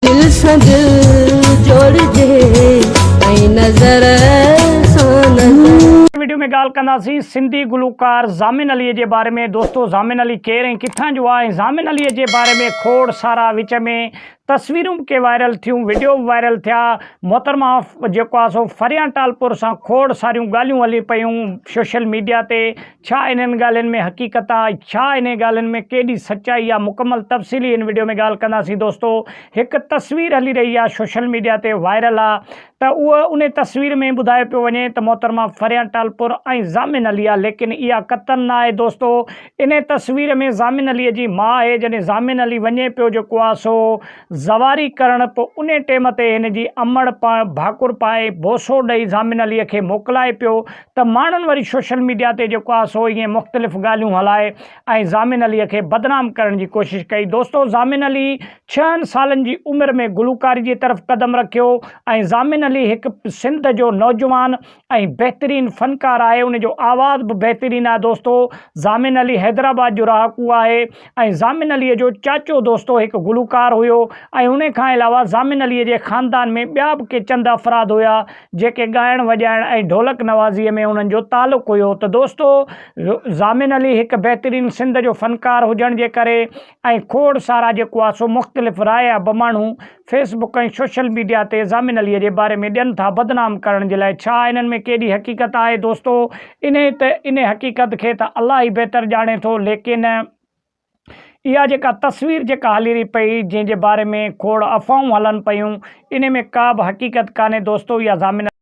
दिल सां दिल जोड़जे ऐं नज़र सां नज़र। वीडियो में ॻाल्हि कंदासीं सिंधी गुलूकार ज़ामिन अलीअ जे बारे में। दोस्तो ज़ामिन अली केरु ऐं किथां जो आहे? ज़ामिन अलीअ जे बारे में खोड़ सारा विच में तस्वीरूं के वायरल थियूं, वीडियो वायरल थिया। मोहतरमा जेको आहे सो फरियां टालपुर सां खोड़ सारियूं ॻाल्हियूं हली पियूं सोशल मीडिया ते। छा इन्हनि ॻाल्हियुनि में हक़ीक़त आहे? छा इन ॻाल्हियुनि में केॾी सचाई आहे? मुकमल तफ़सीली इन वीडियो में ॻाल्हि कंदासीं। दोस्तो हिकु तस्वीर हली रही आहे सोशल मीडिया ते वायरल आहे, त उहा उन तस्वीर में ॿुधायो पियो वञे त मोहतरमा फरियां टालपुर ऐं ज़ामिन अली आहे, लेकिन इहा क़तन न आहे। दोस्तो इन तस्वीर में ज़ामिन अलीअ जी माउ आहे। जॾहिं ज़ामिन अली वञे पियो जेको आहे सो ज़वारी करणु, पोइ उन टाइम ते हिन जी अमड़ भाकुर पाए बोसो ॾेई ज़ामिन अलीअ खे मोकिलाए पियो, त माण्हुनि वरी सोशल मीडिया ते जेको आहे सो ईअं मुख़्तलिफ़ ॻाल्हियूं हलाए ऐं ज़ामिन अलीअ खे बदनाम करण जी कोशिशि कई। दोस्तो ज़ामिन अली 6 सालनि जी उमिरि में गुलूकारी जी तरफ़ क़दम रखियो ऐं ज़ामिन अली हिकु सिंध जो नौजवान ऐं बहितरीनु फ़नकार आहे। उनजो आवाज़ बि बहितरीनु आहे। दोस्तो ज़ामिन अली हैदराबाद जो रहाकू आहे ऐं ज़ामिन अलीअ जो चाचो दोस्तो हिकु गुलूकार हुयो ऐं उन खां अलावा ज़ामिन अलीअ जे ख़ानदान में ॿिया बि के चंद अफ़राद हुया जेके ॻाइण वॼाइण ऐं ढोलक नवाज़ीअ में उन्हनि जो तालुक़ु हुयो। त दोस्तो ज़ामिन अली हिकु बहितरीनु सिंध जो फ़नकार हुजण जे करे ऐं खोड़ सारा जेको आहे सो मुख़्तलिफ़ राय आहे ब माण्हू फेसबुक ऐं सोशल मीडिया ते ज़ामिन अलीअ जे बारे में ॾियनि था बदनाम करण जे लाइ। छा इन्हनि में केॾी हक़ीक़त आहे? दोस्तो इन हक़ीक़त खे त अलाह ई बहितर ॼाणे थो, लेकिन इहा जेका तस्वीर जेका हली रही पई जंहिंजे बारे में खोड़ अफ़वाहूं हलनि पियूं, इन में का बि हक़ीक़त कान्हे। दोस्तो इहा ज़ामिन